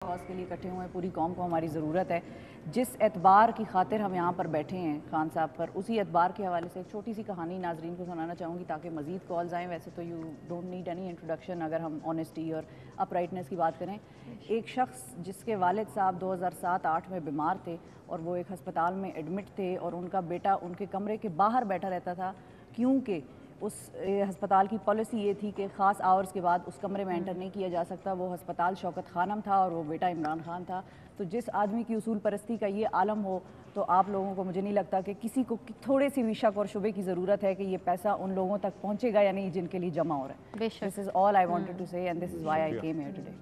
Cause کے لیے اکٹھے ہوئے ہیں، پوری قوم کو ہماری ضرورت ہے۔ جس اعتبار کی خاطر ہم یہاں پر بیٹھے ہیں خان صاحب پر، اسی اعتبار کے حوالے سے ایک چھوٹی سی کہانی ناظرین کو سنانا چاہوں گی تاکہ مزید کالز آئیں۔ ویسے تو you don't need any introduction اگر ہم آنیسٹی اور اپرائٹنس کی بات کریں۔ ایک شخص جس کے والد صاحب 2007-8 میں بیمار تھے اور وہ ایک ہسپتال میں ایڈمٹ تھے، اور ان کا بیٹا ان کے کمرے کے باہر بیٹھا رہتا تھا، کیونکہ اس ہسپتال کی پالیسی یہ تھی کہ خاص آورز کے بعد اس کمرے میں انٹر نہیں کیا جا سکتا۔ وہ ہسپتال شوکت خانم تھا اور وہ بیٹا عمران خان تھا۔ تو جس آدمی کی اصول پرستی کا یہ عالم ہو تو آپ لوگوں کو، مجھے نہیں لگتا کہ کسی کو تھوڑے سی بھی شک اور شبے کی ضرورت ہے کہ یہ پیسہ ان لوگوں تک پہنچے گا یا نہیں جن کے لیے جمع ہو رہا ہے۔ This is all I wanted to say and this is why I came here today.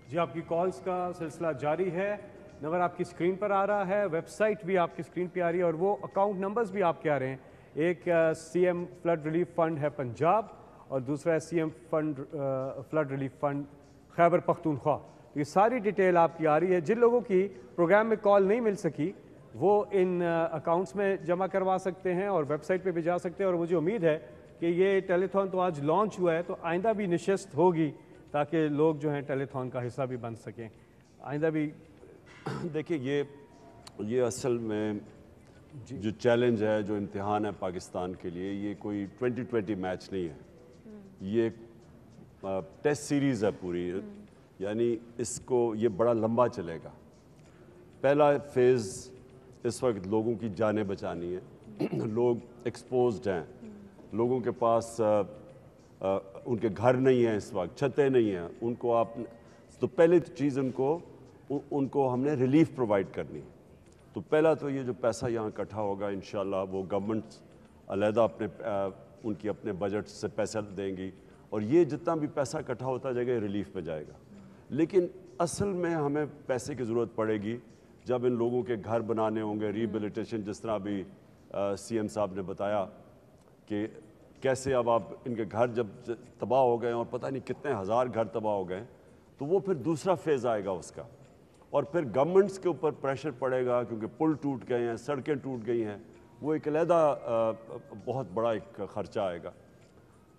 جی، آپ کی کالز کا سلسلہ جاری ہے۔ نمبر آپ کی اسکرین پر آ رہا ہے، ویب سائٹ بھی آپ کی اسکرین پہ آ رہی ہے، اور وہ اکاؤنٹ نمبرز بھی آپ کے آ رہے ہیں۔ ایک C M flood relief fund ہے پنجاب، اور دوسرا ہے C M flood relief fund Khyber Pakhtunkhwa. یہ ساری ڈیٹیل آپ کی آ رہی ہے۔ جن لوگوں کی پروگرام میں کال نہیں مل سکی وہ ان اکاؤنٹس میں جمع کروا سکتے ہیں اور ویب سائٹ پہ بھی جا سکتے ہیں۔ اور مجھے امید ہے کہ یہ ٹیلی تھون تو آج لانچ ہوا ہے، تو آئندہ بھی نشست ہوگی تاکہ لوگ جو ہیں ٹیلی تھون کا حصہ بھی بن سکیں۔ آئندہ بھی دیکھیں، یہ اصل میں جو چیلنج ہے، جو امتحان ہے پاکستان کے لیے، یہ کوئی 2020 میچ نہیں ہے، یہ ایک ٹیسٹ سیریز ہے پوری، یعنی یہ بڑا لمبا چلے گا۔ پہلا فیز اس وقت لوگوں کی جانیں بچانی ہے۔ لوگ ایکسپوزڈ ہیں، لوگوں کے پاس ان کے گھر نہیں ہیں، اس وقت چھتیں نہیں ہیں، ان کو تو پہلی چیز ان کو ہم نے ریلیف پرووائڈ کرنی ہے۔ تو پہلا تو یہ جو پیسہ یہاں اکٹھا ہوگا انشاءاللہ وہ گورنمنٹ علیحدہ ان کی اپنے بجٹ سے پیسہ دیں گی، اور یہ جتنا بھی پیسہ اکٹھا ہوتا جائے گا ریلیف پہ جائے گا۔ لیکن اصل میں ہمیں پیسے کی ضرورت پڑے گی جب ان لوگوں کے گھر بنانے ہوں گے، ریبیلیٹیشن، جس طرح ابھی سی ایم صاحب نے بتایا کہ کیسے اب آپ ان کے گھر جب تباہ ہو گئے اور پتہ نہیں کتنے ہزار گھر تباہ ہو گئے، تو وہ پھر دوسرا فیز آئے گا اس کا، اور پھر گورنمنٹس کے اوپر پریشر پڑے گا کیونکہ پل ٹوٹ گئے ہیں، سڑکیں ٹوٹ گئی ہیں، وہ ایک علیحدہ بہت بڑا ایک خرچہ آئے گا۔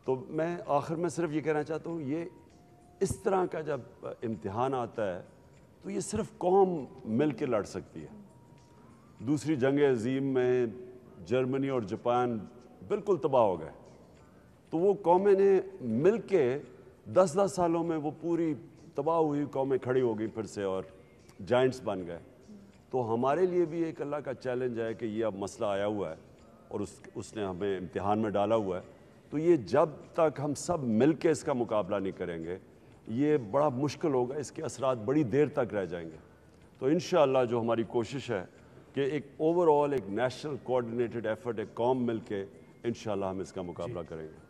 تو میں آخر میں صرف یہ کہنا چاہتا ہوں، یہ اس طرح کا جب امتحان آتا ہے تو یہ صرف قوم مل کے لڑ سکتی ہے۔ دوسری جنگ عظیم میں جرمنی اور جاپان بالکل تباہ ہو گئے، تو وہ قومیں نے مل کے 10 سالوں میں وہ پوری تباہ ہوئی قومیں کھڑی ہو گئی پھر سے اور جائنٹس بن گئے۔ تو ہمارے لیے بھی ایک اللہ کا چیلنج ہے کہ یہ اب مسئلہ آیا ہوا ہے اور اس نے ہمیں امتحان میں ڈالا ہوا ہے، تو یہ جب تک ہم سب مل کے اس کا مقابلہ نہیں کریں گے یہ بڑا مشکل ہوگا، اس کے اثرات بڑی دیر تک رہ جائیں گے۔ تو انشاءاللہ جو ہماری کوشش ہے کہ ایک اوور آل ایک نیشنل کوآرڈینیٹڈ ایفرٹ، ایک قوم مل کے انشاءاللہ ہم اس کا مقابلہ کریں گے۔